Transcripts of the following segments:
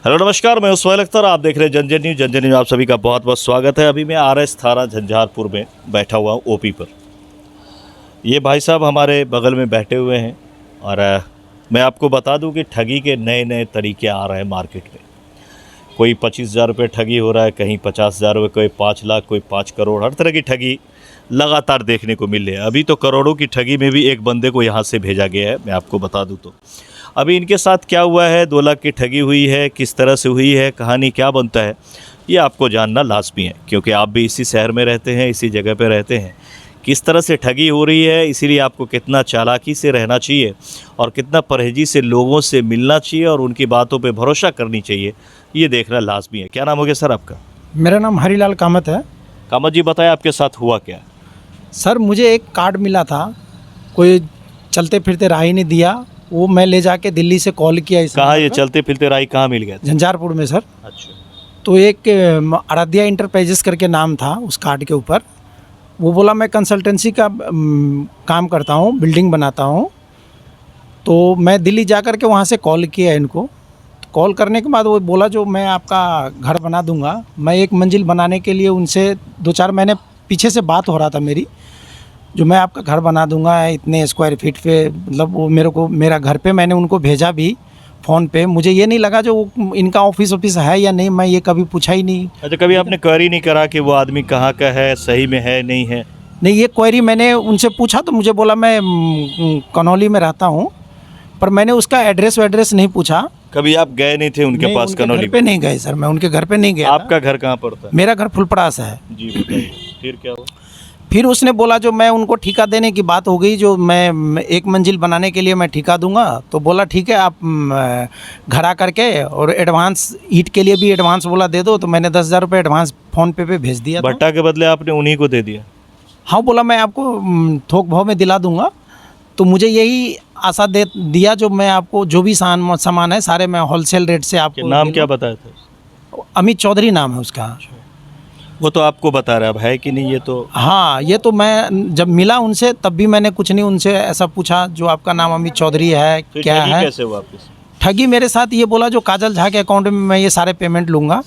Hello नमस्कार, मैं उस्मान अख्तर, आप देख रहे हैं जनजन न्यूज़। जनजन न्यूज़ में आप सभी का बहुत बहुत स्वागत है। अभी मैं RS थाना झंझारपुर में बैठा हुआ हूँ OP पर। ये भाई साहब हमारे बगल में बैठे हुए हैं और मैं आपको बता दूं कि ठगी के नए नए तरीके आ रहे हैं मार्केट में। कोई 25,000 रुपये ठगी हो रहा है, कहीं 50,000 रुपये, कोई 5 लाख, कोई 5 करोड़, हर तरह की ठगी लगातार देखने को मिल रही है। अभी तो करोड़ों की ठगी में भी एक बंदे को यहाँ से भेजा गया है, मैं आपको बता दूँ तो। अभी इनके साथ क्या हुआ है, 2 लाख की ठगी हुई है, किस तरह से हुई है, कहानी क्या बनता है, ये आपको जानना लाजमी है, क्योंकि आप भी इसी शहर में रहते हैं, इसी जगह पे रहते हैं। किस तरह से ठगी हो रही है, इसीलिए आपको कितना चालाकी से रहना चाहिए और कितना परहेजी से लोगों से मिलना चाहिए और उनकी बातों पे भरोसा करनी चाहिए, ये देखना लाजमी है। क्या नाम हो गया सर आपका? मेरा नाम हरीलाल कामत है। कामत जी, बताएं आपके साथ हुआ क्या? सर, मुझे एक कार्ड मिला था, कोई चलते फिरते राही ने दिया, वो मैं ले जाके दिल्ली से कॉल किया। कहाँ ये चलते फिरते राही कहाँ मिल गया? झंझारपुर में सर। अच्छा। तो एक आराध्या इंटरप्राइजेस करके नाम था उस कार्ड के ऊपर। वो बोला मैं कंसल्टेंसी का काम करता हूँ, बिल्डिंग बनाता हूँ। तो मैं दिल्ली जा कर के वहाँ से कॉल किया इनको। कॉल करने के बाद वो बोला जो मैं आपका घर बना दूंगा। मैं 1 मंजिल बनाने के लिए उनसे 2-4 महीने पीछे से बात हो रहा था मेरी, जो मैं आपका घर बना दूंगा इतने स्क्वायर फीट पे। मतलब वो मेरा घर पे मैंने उनको भेजा भी फ़ोन पे। मुझे ये नहीं लगा जो इनका ऑफिस है या नहीं, मैं ये कभी पूछा ही नहीं। अच्छा, कभी आपने क्वेरी नहीं करा कि वो आदमी कहाँ का है, सही में है नहीं है? नहीं, ये क्वेरी मैंने उनसे पूछा तो मुझे बोला मैं कनौली में रहता हूँ, पर मैंने उसका एड्रेस नहीं पूछा। कभी आप गए नहीं थे उनके पास? कनौली घर पे नहीं गए सर, मैं उनके घर पे नहीं गया। आपका घर कहाँ पड़ता है? मेरा घर फुलपरास है जी बताइए, फिर क्या हुआ? फिर उसने बोला जो मैं उनको ठेका देने की बात हो गई, जो मैं 1 मंजिल बनाने के लिए मैं ठेका दूंगा। तो बोला ठीक है, आप घर आ करके और एडवांस ईंट के लिए भी एडवांस बोला दे दो। तो मैंने 10,000 रुपये एडवांस फ़ोन पे भेज दिया। भट्टा के बदले आपने उन्हीं को दे दिया? हाँ, बोला मैं आपको थोक भाव में दिला दूंगा। तो मुझे यही आशा दे दिया जो मैं आपको जो भी सामान है सारे मैं होलसेल रेट से आपको। नाम क्या बताया था? अमित चौधरी नाम है उसका। वो तो आपको बता रहा है कि नहीं? ये तो हाँ, ये तो मैं जब मिला उनसे तब भी मैंने कुछ नहीं उनसे ऐसा पूछा जो आपका नाम अमित चौधरी है तो क्या है। कैसे हुआ आपके साथ? ठगी मेरे साथ ये बोला जो काजल झा के अकाउंट में मैं ये सारे पेमेंट लूँगा।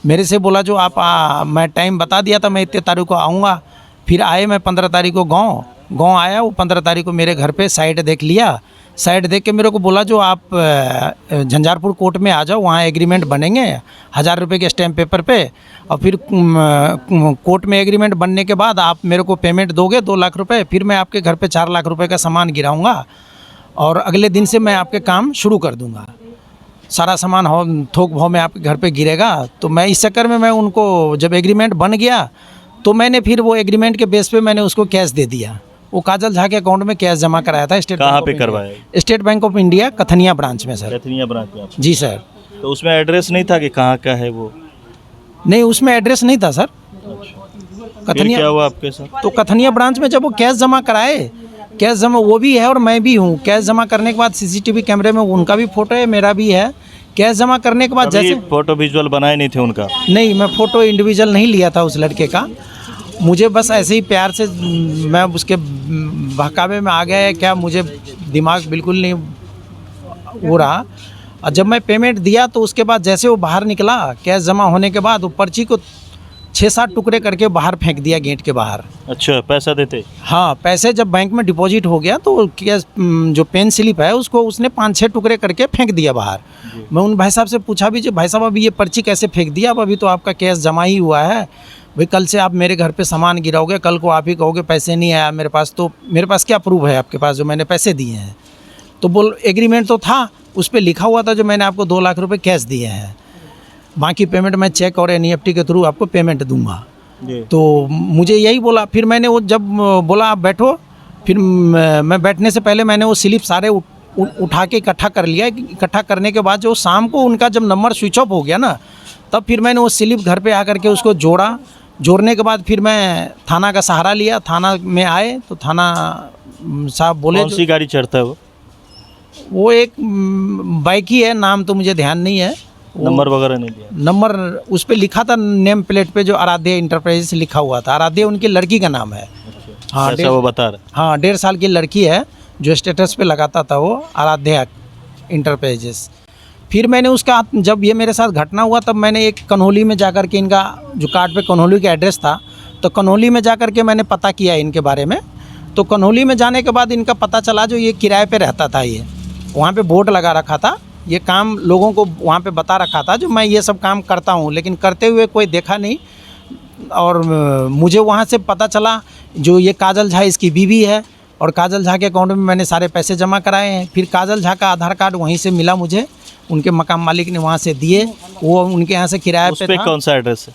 मेरे से बोला जो आप मैं टाइम बता दिया था, मैं इतने तारीख को आऊँगा। फिर आए, मैं 15 तारीख को गाँव आया। वो 15 तारीख को मेरे घर पे साइट देख लिया। साइट देख के मेरे को बोला जो आप झंझारपुर कोर्ट में आ जाओ, वहाँ एग्रीमेंट बनेंगे 1,000 रुपये के स्टैम्प पेपर पे। और फिर कोर्ट में एग्रीमेंट बनने के बाद आप मेरे को पेमेंट दोगे 2 लाख रुपए। फिर मैं आपके घर पे 4 लाख रुपए का सामान गिराऊंगा और अगले दिन से मैं आपके काम शुरू कर दूंगा। सारा सामान थोक भाव में आपके घर पे गिरेगा। तो मैं इस चक्कर में मैं उनको, जब एग्रीमेंट बन गया तो मैंने फिर वो एग्रीमेंट के बेस पे मैंने उसको कैश दे दिया। वो काजल झा के अकाउंट में कैश जमा कराया था। कहाँ पे करवाया? State Bank of India Kathaniya branch में सर। कथनिया ब्रांच में? जी सर। तो उसमें एड्रेस नहीं था कि कहाँ का है वो? नहीं, उसमें एड्रेस नहीं था सर। कथनिया। क्या हुआ आपके साथ? तो कथनिया ब्रांच में जब वो कैश जमा कराए, कैश जमा वो भी है और मैं भी हूँ। कैश जमा करने के बाद CCTV कैमरे में उनका भी फोटो है, मेरा भी है। कैश जमा करने के बाद जैसे फोटो विजुअल बनाए नहीं थे उनका? नहीं, मैं फ़ोटो इंडिविजुअल नहीं लिया था उस लड़के का। मुझे बस ऐसे ही प्यार से मैं उसके बहकावे में आ गया है क्या, मुझे दिमाग बिल्कुल नहीं हो रहा। और जब मैं पेमेंट दिया तो उसके बाद जैसे वो बाहर निकला, कैश जमा होने के बाद वो पर्ची को 6-7 टुकड़े करके बाहर फेंक दिया गेट के बाहर। अच्छा, पैसा देते? हाँ, पैसे जब बैंक में डिपॉजिट हो गया तो कैश जो पेन स्लिप है उसको उसने 5-6 टुकड़े करके फेंक दिया बाहर। मैं उन भाई साहब से पूछा भी, जो भाई साहब अभी ये पर्ची कैसे फेंक दिया? अब अभी तो आपका कैश जमा ही हुआ है भाई, कल से आप मेरे घर पे सामान गिराओगे, कल को आप ही कहोगे पैसे नहीं आया मेरे पास। तो मेरे पास क्या प्रूफ है आपके पास जो मैंने पैसे दिए हैं? तो बोल एग्रीमेंट तो था, उस पर लिखा हुआ था जो मैंने आपको 2 लाख रुपए कैश दिए हैं, बाकी पेमेंट मैं चेक और NEFT के थ्रू आपको पेमेंट दूंगा। तो मुझे यही बोला। फिर मैंने वो जब बोला आप बैठो, फिर मैं बैठने से पहले मैंने वो स्लिप सारे उठा के इकट्ठा कर लिया। इकट्ठा करने के बाद जो शाम को उनका जब नंबर स्विच ऑफ हो गया ना, तब फिर मैंने वो स्लिप घर पे आकर के उसको जोड़ने के बाद फिर मैं थाना का सहारा लिया। थाना में आए तो थाना साहब बोले, कौन सी गाड़ी चढ़ता है वो एक बाइक ही है, नाम तो मुझे ध्यान नहीं है। नंबर वगैरह नहीं दिया? नंबर उस पर लिखा था, नेम प्लेट पे जो आराध्या इंटरप्राइजेस लिखा हुआ था। आराध्या उनकी लड़की का नाम है। हाँ, ऐसा वो बता रहा। हाँ, 1.5 साल की लड़की है जो स्टेटस पे लगाता था वो आराध्या इंटरप्राइजेस। फिर मैंने उसका, जब ये मेरे साथ घटना हुआ तब मैंने एक कन्होली में जाकर के, इनका जो कार्ड पे कन्होली का एड्रेस था, तो कन्होली में जाकर के मैंने पता किया इनके बारे में। तो कन्होली में जाने के बाद इनका पता चला जो ये किराए पे रहता था, ये वहाँ पे बोर्ड लगा रखा था, ये काम लोगों को वहाँ पे बता रखा था जो मैं ये सब काम करता हूँ, लेकिन करते हुए कोई देखा नहीं। और मुझे वहाँ से पता चला जो ये काजल झा इसकी बीवी है, और काजल झा के अकाउंट में मैंने सारे पैसे जमा कराए हैं। फिर काजल झा का आधार कार्ड वहीं से मिला मुझे, उनके मकान मालिक ने वहाँ से दिए, वो उनके यहाँ से किराए उस पे पे था। कौन सा एड्रेस है?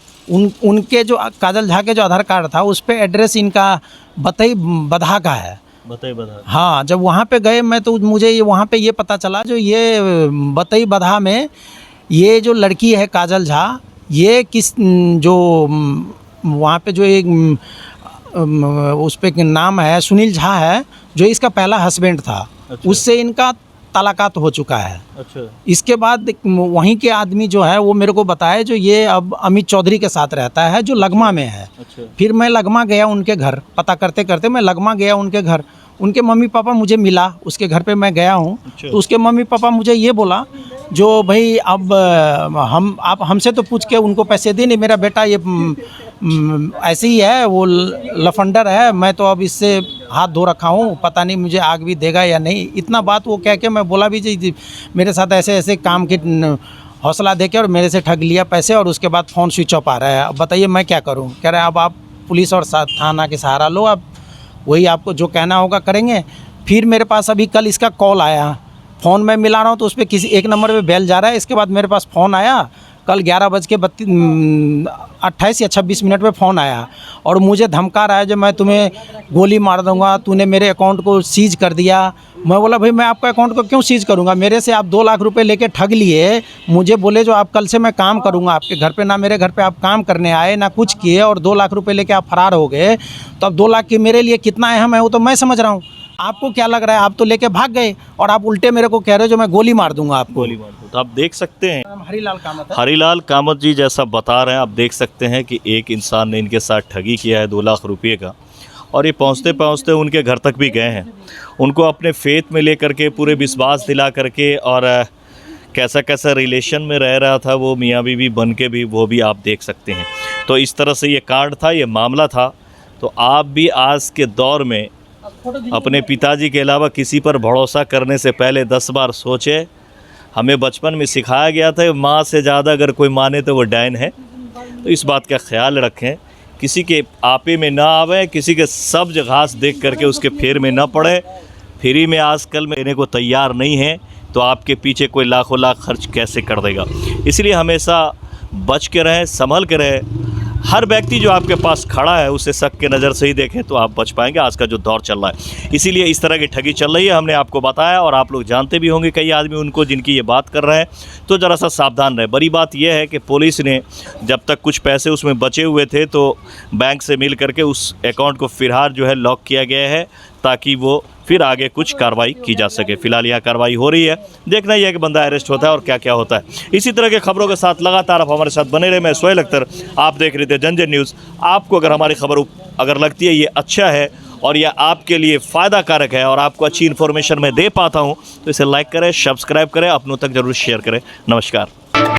उनके जो काजल झा के जो आधार कार्ड था उस पे एड्रेस इनका बतई बधा का है। बताइए बता। हाँ, जब वहाँ पे गए मैं तो मुझे ये वहाँ पे ये पता चला जो ये बतई बधा में ये जो लड़की है काजल झा, ये किस जो वहाँ पे जो एक उस पे नाम है सुनील झा है, जो इसका पहला हस्बैंड था। अच्छा। उससे इनका तलाकात हो चुका है। अच्छा। इसके बाद वहीं के आदमी जो है वो मेरे को बताया जो ये अब अमित चौधरी के साथ रहता है जो लगमा में है। अच्छा। फिर मैं लगमा गया उनके घर, पता करते करते मैं लगमा गया उनके घर। उनके मम्मी पापा मुझे मिला, उसके घर पे मैं गया हूँ। अच्छा। तो उसके मम्मी पापा मुझे ये बोला जो भाई अब आप हमसे तो पूछ के उनको पैसे दे नहीं, मेरा बेटा ये ऐसे ही है, वो लफंडर है, मैं तो अब इससे हाथ धो रखा हूँ, पता नहीं मुझे आग भी देगा या नहीं। इतना बात वो कह के मैं बोला भी जी मेरे साथ ऐसे ऐसे काम के हौसला दे के और मेरे से ठग लिया पैसे, और उसके बाद फ़ोन स्विच ऑफ आ रहा है। अब बताइए मैं क्या करूँ। कह रहे हैं अब आप पुलिस और थाना के सहारा लो, आप वही आपको जो कहना होगा करेंगे। फिर मेरे पास अभी कल इसका कॉल आया, फ़ोन में मिला रहा हूँ तो उस पर किसी एक नंबर पे बेल जा रहा है। इसके बाद मेरे पास फ़ोन आया कल 11:28 या 26 मिनट पे फ़ोन आया, और मुझे धमका रहा है जो मैं तुम्हें गोली मार दूंगा, तूने मेरे अकाउंट को सीज कर दिया। मैं बोला भाई मैं आपका अकाउंट को क्यों सीज करूंगा, मेरे से आप 2 लाख रुपए लेके ठग लिए। मुझे बोले जो आप कल से मैं काम करूंगा आपके घर पे, ना मेरे घर पे आप काम करने आए ना कुछ किए, और 2 लाख रुपए लेके आप फरार हो गए। तो अब 2 लाख की मेरे लिए कितना अहम है वो तो मैं समझ रहा हूँ। आपको क्या लग रहा है, आप तो लेके भाग गए और आप उल्टे मेरे को कह रहे हो जो मैं गोली मार दूंगा आपको। गोली मार दो। तो आप देख सकते हैं हरीलाल कामत है। हरीलाल कामत जी जैसा बता रहे हैं, आप देख सकते हैं कि एक इंसान ने इनके साथ ठगी किया है 2 लाख रुपये का, और ये पहुंचते पहुंचते उनके घर तक भी गए हैं, उनको अपने फेथ में लेकर के पूरे विश्वास दिला करके, और कैसा कैसा रिलेशन में रह रहा था वो मियाँ बीवी बन के भी, वो भी आप देख सकते हैं। तो इस तरह से ये कांड था, ये मामला था। तो आप भी आज के दौर में अपने पिताजी के अलावा किसी पर भरोसा करने से पहले 10 बार सोचें। हमें बचपन में सिखाया गया था माँ से ज़्यादा अगर कोई माने तो वो डायन है। तो इस बात का ख्याल रखें, किसी के आपे में ना आवे, किसी के सब्ज घास देख करके उसके फेर में ना पड़े। फ्री में आजकल में देने को तैयार नहीं है तो आपके पीछे कोई लाखों लाख खर्च कैसे कर देगा। इसलिए हमेशा बच के रहें, संभल के रहें। हर व्यक्ति जो आपके पास खड़ा है उसे शक के नज़र से ही देखें तो आप बच पाएंगे। आज का जो दौर चल रहा है, इसीलिए इस तरह की ठगी चल रही है, हमने आपको बताया, और आप लोग जानते भी होंगे कई आदमी उनको जिनकी ये बात कर रहे हैं, तो ज़रा सा सावधान रहे। बड़ी बात यह है कि पुलिस ने जब तक कुछ पैसे उसमें बचे हुए थे तो बैंक से मिल करके उस अकाउंट को फिलहाल जो है लॉक किया गया है, ताकि वो फिर आगे कुछ कार्रवाई की जा सके। फिलहाल यह कार्रवाई हो रही है, देखना ही है कि बंदा अरेस्ट होता है और क्या क्या होता है। इसी तरह के खबरों के साथ लगातार आप हमारे साथ बने रहे। मैं सोहेल अख्तर, आप देख रहे थे जनजन न्यूज़। आपको अगर हमारी खबर अगर लगती है ये अच्छा है और यह आपके लिए फ़ायदा कारक है और आपको अच्छी इन्फॉर्मेशन मैं दे पाता हूँ, तो इसे लाइक करें, सब्सक्राइब करें, अपनों तक ज़रूर शेयर करें। नमस्कार।